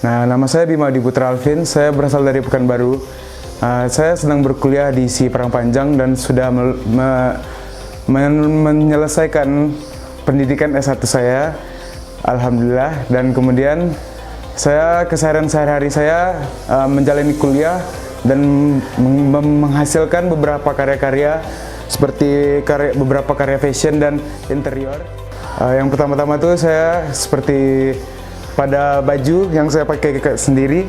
Nah, nama saya Bima Adi Putra Alvin, saya berasal dari Pekanbaru. Saya sedang berkuliah di SI Parangpanjang dan sudah menyelesaikan pendidikan S1 saya, alhamdulillah. Dan kemudian saya keseharian sehari-hari saya menjalani kuliah dan menghasilkan beberapa karya-karya seperti beberapa karya fashion dan interior. Yang pertama-tama tuh saya seperti pada baju yang saya pakai sendiri,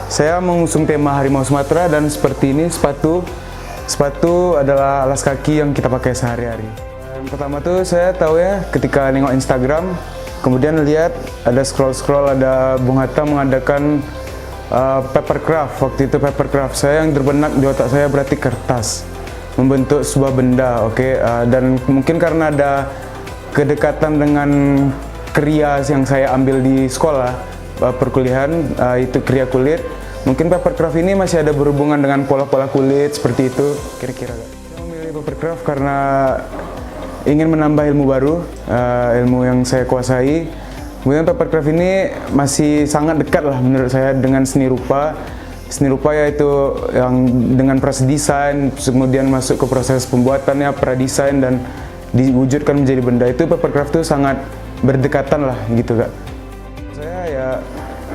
saya mengusung tema Harimau Sumatera, dan seperti ini sepatu adalah alas kaki yang kita pakai sehari-hari. Yang pertama tuh saya tahu ya ketika nengok Instagram, kemudian lihat ada scroll ada Bung Hatta mengadakan papercraft. Waktu itu papercraft saya yang terbenak di otak saya berarti kertas membentuk sebuah benda, oke. Dan mungkin karena ada kedekatan dengan kriya yang saya ambil di sekolah perkuliahan, itu kriya kulit. Mungkin papercraft ini masih ada berhubungan dengan pola-pola kulit seperti itu kira-kira. Saya memilih papercraft karena ingin menambah ilmu baru, ilmu yang saya kuasai. Kemudian papercraft ini masih sangat dekat lah menurut saya dengan seni rupa. Seni rupa yaitu yang dengan proses desain, kemudian masuk ke proses pembuatannya, pradesain, dan diwujudkan menjadi benda. Itu papercraft itu sangat berdekatan lah gitu Kak. Saya ya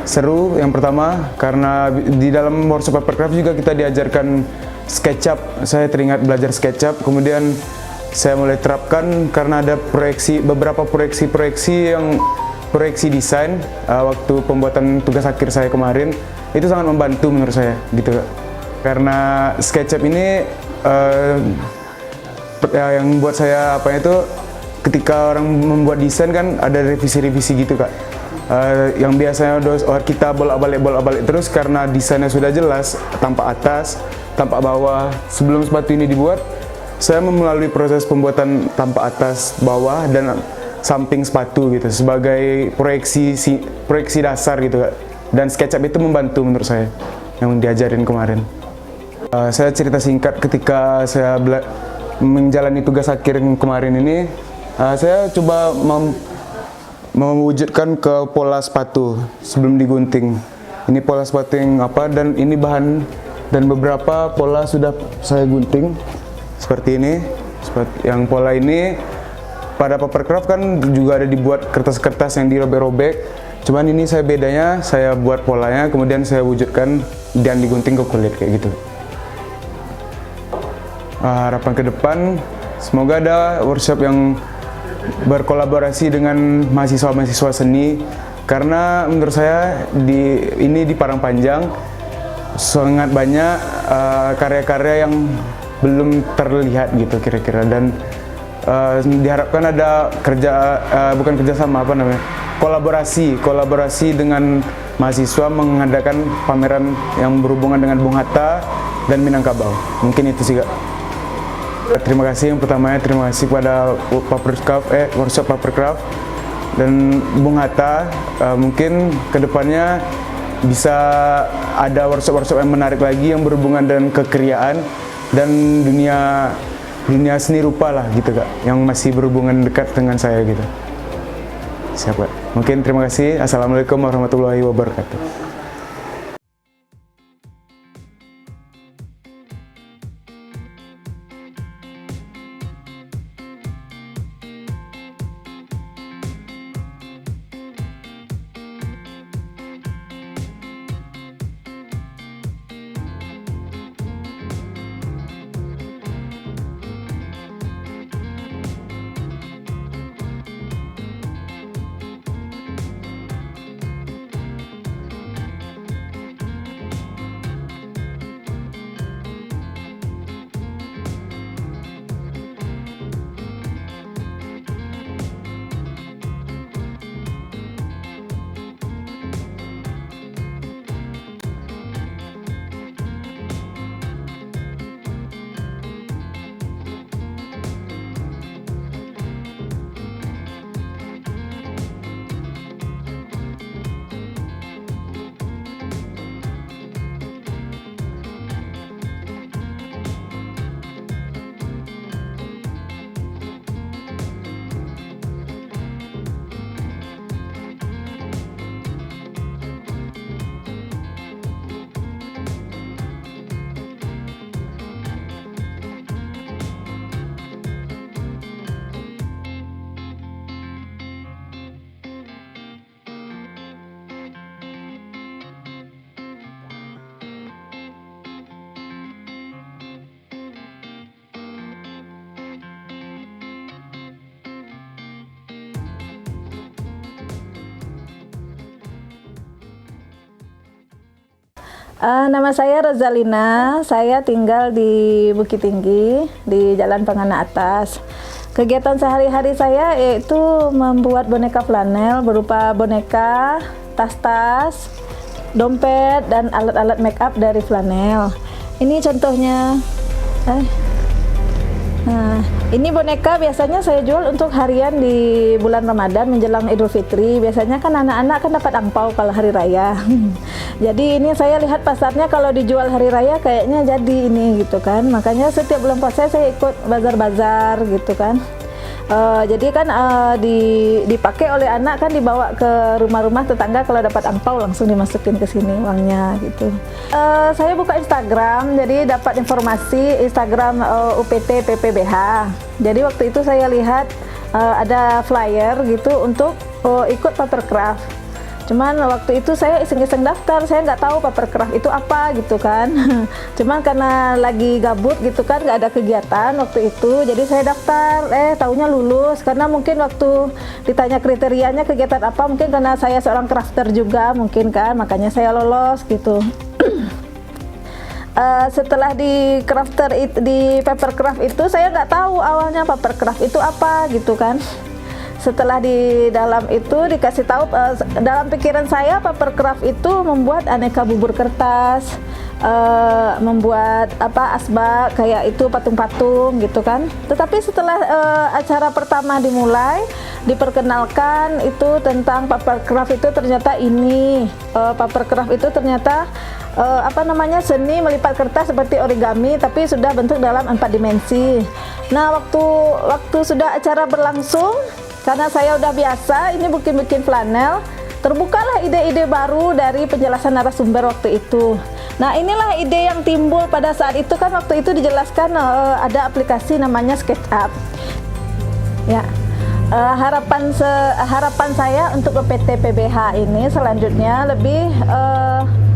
seru yang pertama karena di dalam workshop papercraft juga kita diajarkan SketchUp. Saya teringat belajar SketchUp, kemudian saya mulai terapkan karena ada beberapa proyeksi desain waktu pembuatan tugas akhir saya kemarin. Itu sangat membantu menurut saya gitu Kak. Karena SketchUp ini yang buat saya itu ketika orang membuat desain kan ada revisi-revisi gitu Kak. Yang biasanya kita bolak-balik terus karena desainnya sudah jelas, tampak atas, tampak bawah. Sebelum sepatu ini dibuat, saya melalui proses pembuatan tampak atas, bawah, dan samping sepatu gitu sebagai proyeksi dasar gitu Kak. Dan SketchUp itu membantu menurut saya yang diajarin kemarin. Saya cerita singkat ketika saya menjalani tugas akhir kemarin ini. Saya coba mewujudkan ke pola sepatu sebelum digunting. Ini pola sepatu yang apa, dan ini bahan dan beberapa pola sudah saya gunting seperti ini. Yang pola ini pada papercraft kan juga ada dibuat kertas-kertas yang dirobek-robek. Cuman ini bedanya saya buat polanya, kemudian saya wujudkan dan digunting ke kulit kayak gitu. Harapan ke depan semoga ada workshop yang berkolaborasi dengan mahasiswa-mahasiswa seni, karena menurut saya di Parangpanjang sangat banyak karya-karya yang belum terlihat gitu kira-kira, dan diharapkan ada kolaborasi dengan mahasiswa mengadakan pameran yang berhubungan dengan Bung Hatta dan Minangkabau. Mungkin itu sih Kak. Terima kasih, yang pertamanya terima kasih pada workshop papercraft dan Bung Hatta. Mungkin kedepannya bisa ada workshop yang menarik lagi yang berhubungan dengan kekriaan dan dunia seni rupa lah gitu Kak, yang masih berhubungan dekat dengan saya gitu. Siap Kak. Mungkin terima kasih. Assalamualaikum warahmatullahi wabarakatuh. Nama saya Rozalina, saya tinggal di Bukit Tinggi, di Jalan Pengana Atas. Kegiatan sehari-hari saya yaitu membuat boneka flanel berupa boneka, tas-tas, dompet, dan alat-alat make up dari flanel. Ini contohnya. Nah, ini boneka biasanya saya jual untuk harian di bulan Ramadan menjelang Idul Fitri. Biasanya kan anak-anak kan dapat angpau kalau hari raya. Jadi ini saya lihat pasarnya kalau dijual hari raya kayaknya jadi ini gitu kan. Makanya setiap bulan puasa saya ikut bazar-bazar gitu kan. Jadi kan dipakai oleh anak kan, dibawa ke rumah-rumah tetangga, kalau dapat angpau langsung dimasukin ke sini uangnya gitu. Saya buka Instagram, jadi dapat informasi Instagram UPT PPBH. Jadi waktu itu saya lihat ada flyer gitu untuk ikut papercraft. Cuman waktu itu saya iseng-iseng daftar, saya nggak tahu papercraft itu apa gitu kan. Cuman karena lagi gabut gitu kan, nggak ada kegiatan waktu itu, jadi saya daftar. Taunya lulus, karena mungkin waktu ditanya kriterianya kegiatan apa, mungkin karena saya seorang crafter juga mungkin kan, makanya saya lolos gitu. Setelah di papercraft itu saya nggak tahu awalnya papercraft itu apa gitu kan. Setelah di dalam itu dikasih tahu, dalam pikiran saya papercraft itu membuat aneka bubur kertas, membuat asbak kayak itu, patung-patung gitu kan. Tetapi setelah acara pertama dimulai, diperkenalkan itu tentang papercraft itu ternyata ini, papercraft itu ternyata seni melipat kertas seperti origami tapi sudah bentuk dalam 4 dimensi. Nah, waktu sudah acara berlangsung, karena saya udah biasa ini bikin flanel, terbukalah ide-ide baru dari penjelasan narasumber waktu itu. Nah, inilah ide yang timbul pada saat itu kan. Waktu itu dijelaskan ada aplikasi namanya SketchUp. Ya, harapan saya untuk PT PBH ini selanjutnya lebih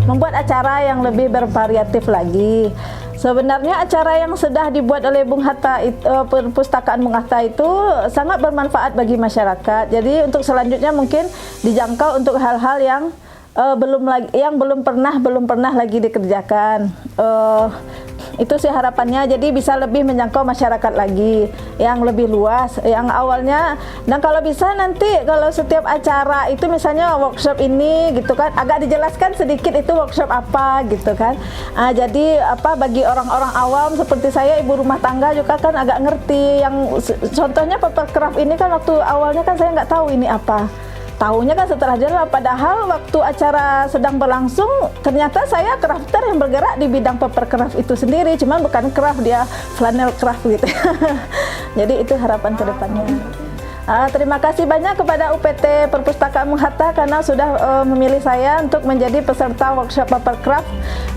membuat acara yang lebih bervariatif lagi. Sebenarnya acara yang sudah dibuat oleh Bung Hatta, Perpustakaan Bung Hatta itu sangat bermanfaat bagi masyarakat. Jadi untuk selanjutnya mungkin dijangkau untuk hal-hal yang belum pernah lagi dikerjakan. Itu sih harapannya, jadi bisa lebih menjangkau masyarakat lagi yang lebih luas, yang awalnya. Dan kalau bisa nanti kalau setiap acara itu misalnya workshop ini gitu kan, agak dijelaskan sedikit itu workshop apa gitu kan. Jadi bagi orang-orang awam seperti saya, ibu rumah tangga juga kan agak ngerti. Yang contohnya papercraft ini kan waktu awalnya kan saya nggak tahu ini apa. Tahunya kan setelah jalan, padahal waktu acara sedang berlangsung ternyata saya crafter yang bergerak di bidang papercraft itu sendiri, cuman bukan craft, dia flanel craft gitu. Jadi itu harapan ke depannya. Terima kasih banyak kepada UPT Perpustakaan Bung Hatta karena sudah memilih saya untuk menjadi peserta workshop papercraft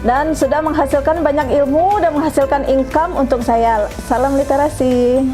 dan sudah menghasilkan banyak ilmu dan menghasilkan income untuk saya. Salam literasi.